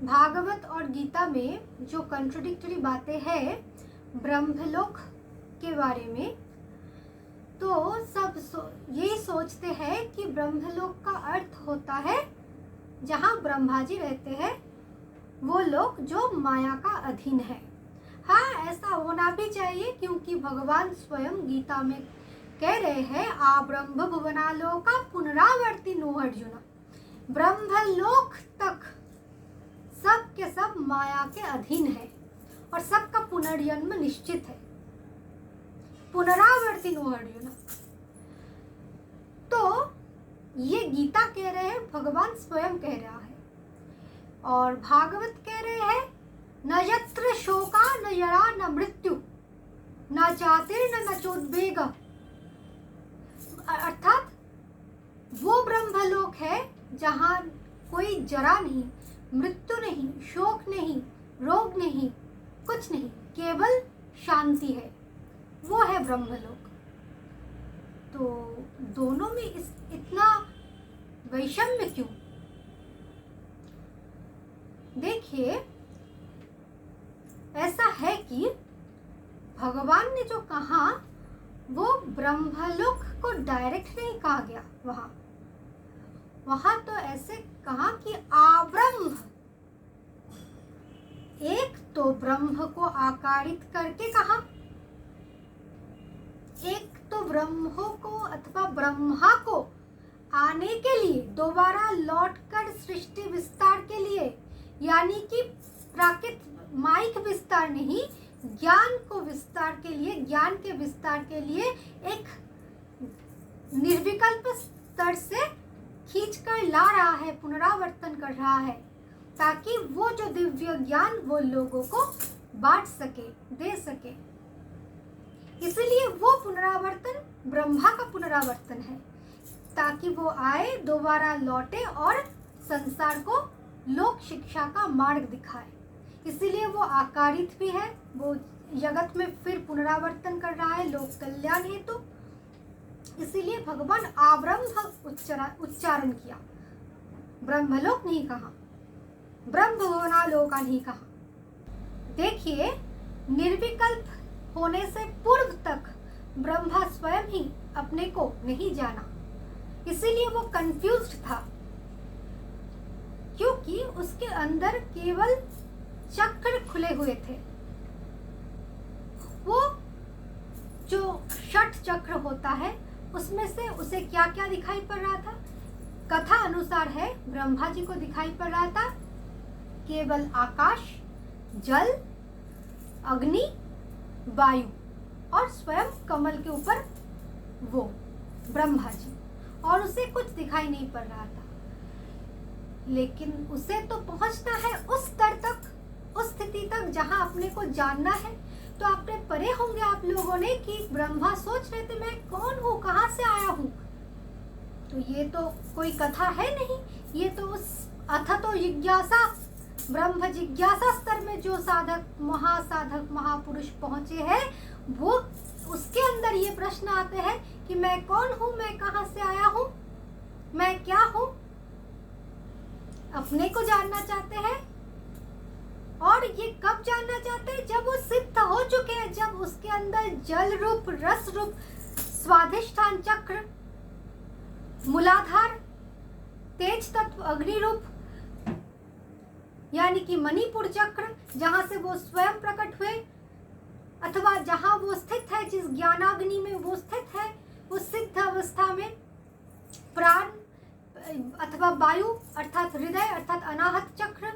भागवत और गीता में जो कंट्रोडिक्टरी बातें हैं ब्रह्मलोक के बारे में, तो सब यही सोचते हैं कि ब्रह्मलोक का अर्थ होता है जहाँ ब्रह्मा जी रहते हैं, वो लोग जो माया का अधीन है। हाँ, ऐसा होना भी चाहिए, क्योंकि भगवान स्वयं गीता में कह रहे हैं आ ब्रह्म भुवनालोका पुनरावर्ती नो अर्जुन। ब्रह्मलोक तक सब के सब माया के अधीन है और सबका पुनर्जन्म निश्चित है। पुनरावर्ती नो अर्जुन, तो ये गीता कह रहे हैं, भगवान स्वयं कह रहा है। और भागवत कह रहे हैं न यत्र शोका न जरा न मृत्यु न चातिर्न न चोद्वेग, अर्थात वो ब्रह्मलोक है जहाँ कोई जरा नहीं, मृत्यु नहीं, शोक नहीं, रोग नहीं, कुछ नहीं, केवल शांति है, वो है ब्रह्मलोक। तो दोनों में इतना वैषम्य क्यों? देखिए, ऐसा है कि भगवान ने जो कहा वो ब्रह्मलोक को डायरेक्ट नहीं कहा गया। वहां तो ऐसे कहा कि आब्रह्म, एक तो ब्रह्म को आकारित करके कहा, एक तो ब्रह्म को अथवा ब्रह्मा को आने के लिए, दोबारा लौटकर सृष्टि विस्तार के लिए, यानी कि प्राकृत माइक विस्तार नहीं, ज्ञान को विस्तार के लिए, ज्ञान के विस्तार के लिए एक निर्विकल्प स्तर से खींचकर ला रहा है, पुनरावर्तन कर रहा है, ताकि वो जो दिव्य ज्ञान वो लोगों को बांट सके, दे सके। इसलिए वो पुनरावर्तन ब्रह्मा का पुनरावर्तन है, ताकि वो आए, दोबारा लौटे और संसार को लोक शिक्षा का मार्ग दिखाए। इसीलिए वो आकारित भी है, वो जगत में फिर पुनरावर्तन कर रहा है लोक कल्याण हेतु। तो इसीलिए भगवान आब्रह्म उच्चारण किया, ब्रह्मलोक नहीं कहा, ब्रह्म भुवनालोका नहीं कहा। देखिए, निर्विकल्प होने से पूर्व तक ब्रह्मा स्वयं ही अपने को नहीं जाना, इसीलिए वो कंफ्यूज्ड था, क्योंकि उसके अंदर केवल चक्र खुले हुए थे। वो जो षट चक्र होता है उसमें से उसे क्या क्या दिखाई पड़ रहा था? कथा अनुसार है, ब्रह्मा जी को दिखाई पड़ रहा था केवल आकाश, जल, अग्नि, वायु और स्वयं कमल के ऊपर वो ब्रह्मा जी, और उसे कुछ दिखाई नहीं पड़ रहा था। लेकिन उसे तो पहुंचना है उस स्तर तक, उस स्थिति तक जहां अपने को जानना है। तो आपने पढ़े होंगे आप लोगों ने कि ब्रह्मा सोच रहे थे मैं कौन हूँ, कहाँ से आया हूँ। तो ये तो कोई कथा है नहीं, ये तो उस अथतो जिज्ञासा, ब्रह्म जिज्ञासा स्तर में जो साधक, महासाधक, महापुरुष पहुंचे हैं, वो उसके अंदर ये प्रश्न आते हैं कि मैं कौन हूँ, मैं कहाँ से आया हूँ, मैं क्या हूँ। अपने को जानना चाहते हैं, और ये कब जानना चाहते हैं? जब वो सिद्ध हो चुके हैं, जब उसके अंदर जल रूप, रस रूप, स्वाधिष्ठान चक्र, मूलाधार, तेज तत्व, अग्नि रूप, यानी कि मणिपुर चक्र, जहां से वो स्वयं प्रकट हुए, अथवा जहां वो स्थित है, जिस ज्ञानाग्नि में वो स्थित है, उस सिद्ध अवस्था में प्राण अथवा वायु अर्थात हृदय अर्थात अनाहत चक्र,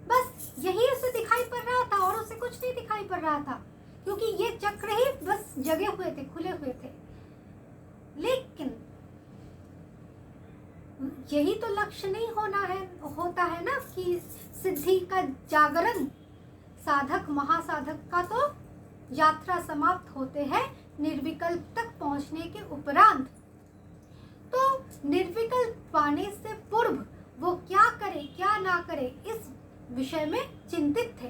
बस यही उसे दिखाई पड़ रहा था और उसे कुछ नहीं दिखाई पड़ रहा था, क्योंकि ये चक्र ही बस जगे हुए थे, खुले हुए थे। लेकिन यही तो लक्ष्य नहीं होता है ना कि सिद्धि का जागरण। साधक, महासाधक का तो यात्रा समाप्त होते हैं निर्विकल्प तक पहुंचने के उपरांत। तो निर्विकल्प पाने से पूर्व वो क्या करे, क्या ना करे, इस विषय में चिंतित थे।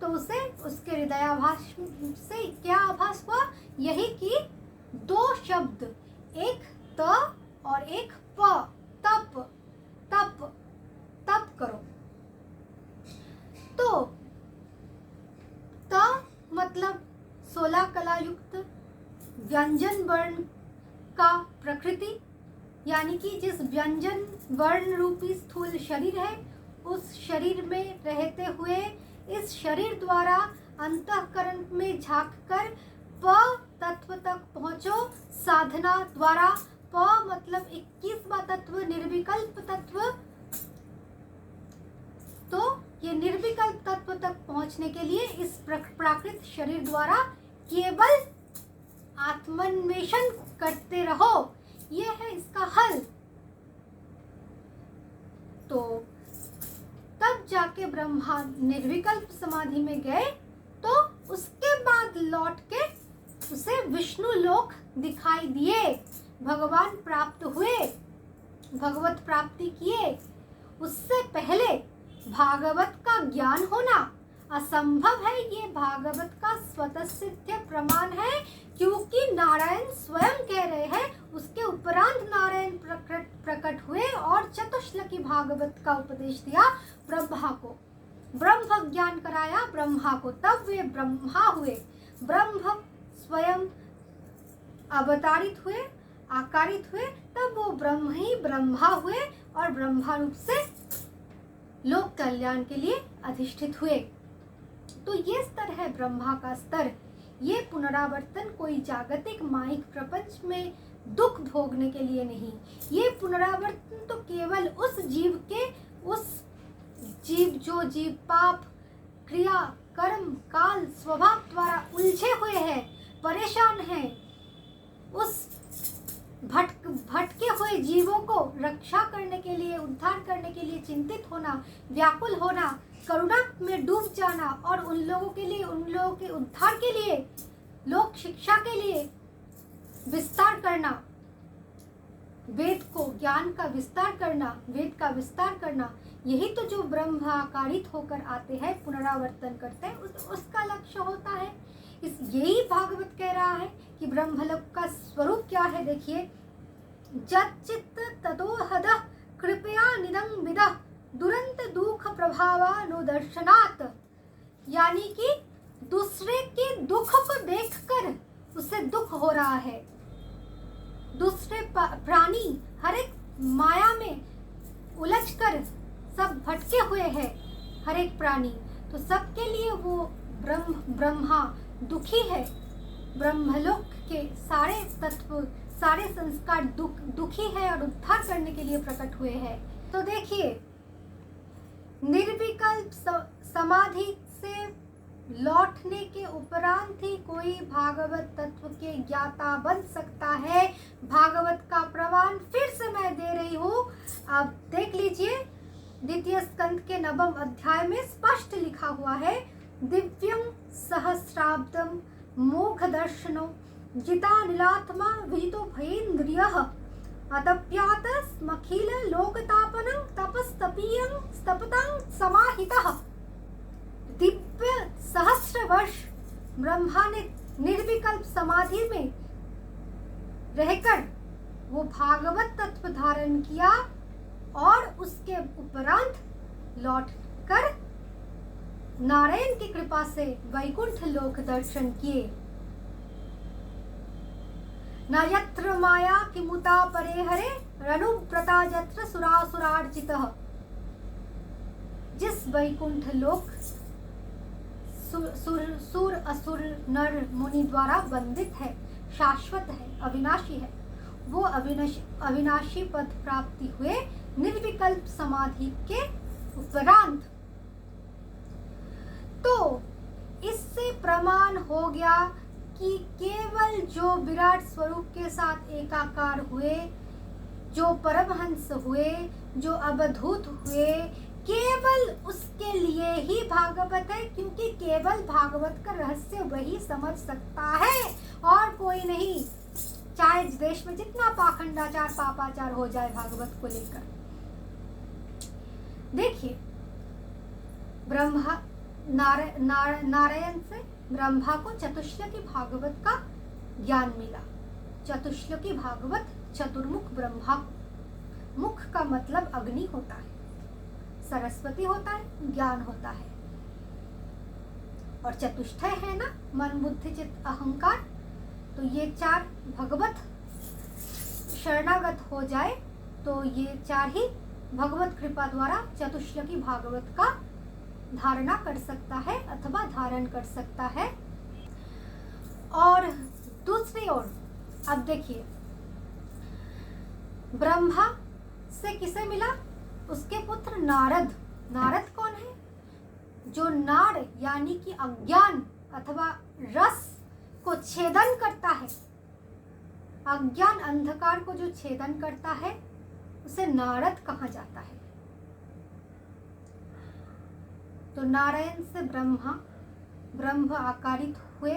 तो उसे उसके हृदयाभास से क्या आभास हुआ? यही कि दो शब्द, एक त और एक प, तप, तप, तप करो। व्यंजन वर्ण का प्रकृति, यानी कि जिस व्यंजन वर्ण रूपी स्थूल शरीर है, उस शरीर में रहते हुए इस शरीर द्वारा अंतःकरण में झांककर प तत्व तक पहुंचो साधना द्वारा। प मतलब 21वां तत्व, निर्विकल्प तत्व। तो ये निर्विकल्प तत्व तक पहुंचने के लिए इस प्राकृत शरीर द्वारा केवल आत्मान्वेषण करते रहो, ये है इसका हल। तो तब जाके ब्रह्मा निर्विकल्प समाधि में गए, तो उसके बाद लौट के उसे विष्णु लोक दिखाई दिए, भगवान प्राप्त हुए, भगवत प्राप्ति किए। उससे पहले भागवत का ज्ञान होना असंभव है। ये भागवत का स्वतः सिद्ध प्रमाण है, क्योंकि नारायण स्वयं कह रहे हैं। उसके उपरांत नारायण प्रकट हुए और चतुश्लोकी भागवत का उपदेश दिया ब्रह्मा को, ब्रह्म ज्ञान कराया ब्रह्मा को, तब वे ब्रह्मा हुए। ब्रह्म स्वयं अवतारित हुए, आकारित हुए, तब वो ब्रह्म ही ब्रह्मा हुए और ब्रह्मा रूप से लोक कल्याण के लिए अधिष्ठित हुए। तो ये स्तर है ब्रह्मा का स्तर। ये पुनरावर्तन कोई जागतिक माइक प्रपंच में दुख भोगने के लिए नहीं। ये पुनरावर्तन तो केवल उस जीव के, उस जीव जो जीव पाप, क्रिया, कर्म, काल, स्वभाव द्वारा उलझे हुए हैं, परेशान हैं, उस भटके हुए जीवों को रक्षा करने के लिए, उद्धार करने के लिए चिंतित होना, व्याकुल होना, करुणा में डूब जाना और उन लोगों के लिए, उन लोगों के उद्धार के लिए, लोक शिक्षा के लिए विस्तार करना, वेद को, ज्ञान का विस्तार करना, वेद का विस्तार करना, यही तो जो ब्रह्माकारित होकर आते हैं, पुनरावर्तन करते हैं, उसका लक्ष्य होता है। यही भागवत कह रहा है कि ब्रह्मलोक का स्वरूप क्या है। देखिए, जच्चित्त ततोहद कृपया निदं विदः दुरंत दुख प्रभावानुदर्शनात्, यानी कि दूसरे के दुख को देखकर उसे दुख हो रहा है। दूसरे प्राणी हर एक माया में उलझकर सब भटके हुए हैं, हर एक प्राणी, तो सबके लिए वो ब्रह्मा दुखी है। ब्रह्मलोक के सारे तत्व, सारे संस्कार दुखी है और उद्धार करने के लिए प्रकट हुए हैं। तो देखिए, निर्विकल्प समाधि से लौटने के उपरांत ही कोई भागवत तत्व के ज्ञाता बन सकता है। भागवत का प्रमाण फिर से मैं दे रही हूँ, आप देख लीजिए। द्वितीय स्कंद के 9वें अध्याय में स्पष्ट लिखा हुआ है, दिव्यं सहस्राब्दं मोघ दर्शनो जिता नीलात्मा विजितो भयेन्द्रियः अतप्यात स्मखिल लोकतापनं तपस्तपीयं स्तपतं समाहितः। दिव्य सहस्र वर्ष ब्रह्मा ने निर्विकल्प समाधि में रहकर वो भागवत तत्व धारण किया और उसके उपरांत लौटकर नारायण की कृपा से वैकुंठ लोक दर्शन किए। न यत्र माया किमुता परे हरे रनुव्रता यत्र सुरासुरार्चितः। जिस वैकुंठ लोक सुर असुर नर मुनि द्वारा वंदित है, शाश्वत है, अविनाशी है, वो अविनाशी पद प्राप्ति हुए निर्विकल्प समाधि के उपरांत। तो इससे प्रमाण हो गया कि केवल जो विराट स्वरूप के साथ एकाकार हुए, जो परमहंस हुए, जो अवधूत हुए, केवल उसके लिए ही भागवत है, क्योंकि केवल भागवत का रहस्य वही समझ सकता है और कोई नहीं। चाहे देश में जितना पाखंडाचार, पापाचार हो जाए भागवत को लेकर। देखिए, ब्रह्मा नारायण से ब्रह्मा को चतुश्लोकी भागवत का ज्ञान मिला। चतुश्लोकी भागवत चतुर्मुख ब्रह्मा, मुख का मतलब अग्नि होता है, सरस्वती होता है, ज्ञान होता है, और चतुष्टय है ना, मन बुद्धि चित्त अहंकार, तो ये 4 भगवत शरणागत हो जाए तो ये 4 ही भगवत कृपा द्वारा चतुश्लोकी भागवत का धारणा कर सकता है अथवा धारण कर सकता है। और दूसरी ओर अब देखिए, ब्रह्मा से किसे मिला? उसके पुत्र नारद। नारद कौन है? जो नाड़ यानी कि अज्ञान अथवा रस को छेदन करता है, अज्ञान अंधकार को जो छेदन करता है उसे नारद कहा जाता है। तो नारायण से ब्रह्म आकारित हुए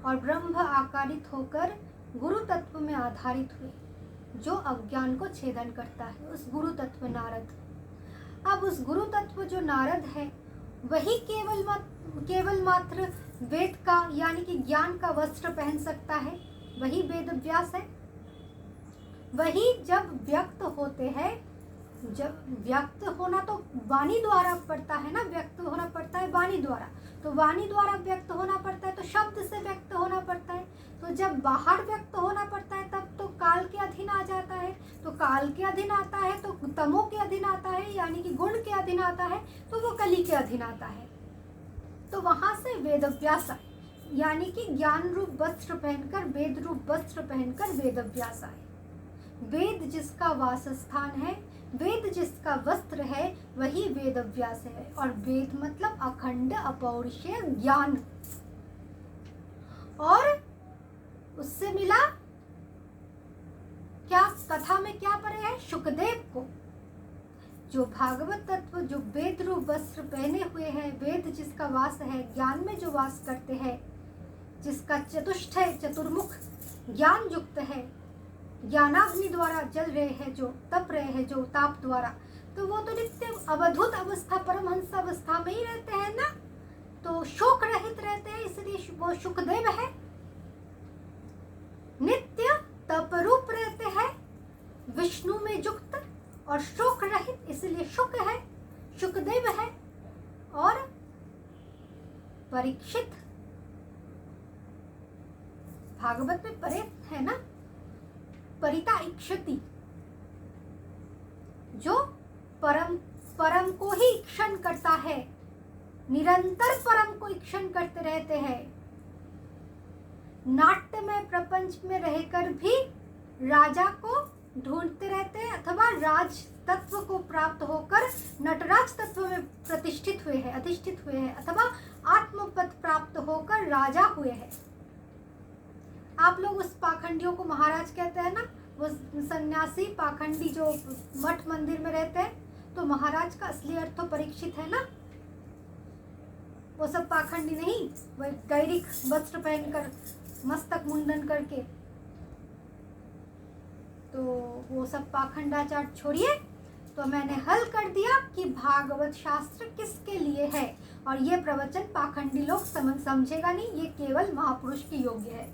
और ब्रह्म आकारित होकर गुरु तत्व में आधारित हुए, जो अज्ञान को छेदन करता है, उस गुरु तत्व नारद। अब उस गुरु तत्व जो नारद है वही केवल मात्र वेद का यानी कि ज्ञान का वस्त्र पहन सकता है, वही वेद व्यास है। वही जब व्यक्त होते हैं, जब व्यक्त होना तो वाणी द्वारा पड़ता है ना, व्यक्त होना पड़ता है वाणी द्वारा, तो वाणी द्वारा व्यक्त होना पड़ता है तो शब्द से व्यक्त होना पड़ता है। तो जब बाहर व्यक्त होना पड़ता है तब तो काल के अधीन आ जाता है, तो काल के अधीन आता है तो तमो के अधीन आता है, यानी कि गुण के अधीन आता है तो वो कली के अधीन आता है। तो वहां से वेद व्यास आए, यानी कि ज्ञान रूप वस्त्र पहनकर, वेद रूप वस्त्र पहनकर वेद व्यास आए। वेद जिसका वासस्थान है, वेद जिसका वस्त्र है, वही वेद व्यास है। और वेद मतलब अखंड अपौरुषेय ज्ञान। और उससे मिला क्या? कथा में क्या पढ़े हैं? शुकदेव को, जो भागवत तत्व, जो वेद रूप वस्त्र पहने हुए हैं, वेद जिसका वास है, ज्ञान में जो वास करते हैं, जिसका चतुष्ट है, चतुर्मुख ज्ञान युक्त है, ज्ञानाग्नि द्वारा जल रहे हैं, जो तप रहे हैं, जो ताप द्वारा, तो वो तो नित्य अवधूत अवस्था, परमहंस अवस्था में ही रहते हैं ना, तो शोक रहित रहते हैं, इसलिए वो शुकदेव है। नित्य तप रूप रहते हैं, विष्णु में युक्त और शोक रहित, इसलिए शुक है, शुकदेव है। और परीक्षित, भागवत में परे है ना, परिता इक्षति, जो परम को ही इक्षण करता है, निरंतर परम को इक्षण करते रहते हैं। नाट्यमय प्रपंच में रहकर भी राजा को ढूंढते रहते हैं, अथवा राज तत्व को प्राप्त होकर नटराज तत्व में प्रतिष्ठित हुए हैं, अधिष्ठित हुए हैं, अथवा आत्मपद प्राप्त होकर राजा हुए हैं। आप लोग उस पाखंडियों को महाराज कहते हैं ना, वो सन्यासी पाखंडी जो मठ मंदिर में रहते हैं, तो महाराज का असली अर्थ तो परीक्षित है ना, वो सब पाखंडी नहीं, वो गैरिक वस्त्र पहनकर, मस्तक मुंडन करके, तो वो सब पाखंडाचार छोड़िए। तो मैंने हल कर दिया कि भागवत शास्त्र किसके लिए है, और ये प्रवचन पाखंडी लोग समझेगा नहीं, ये केवल महापुरुष के योग्य है।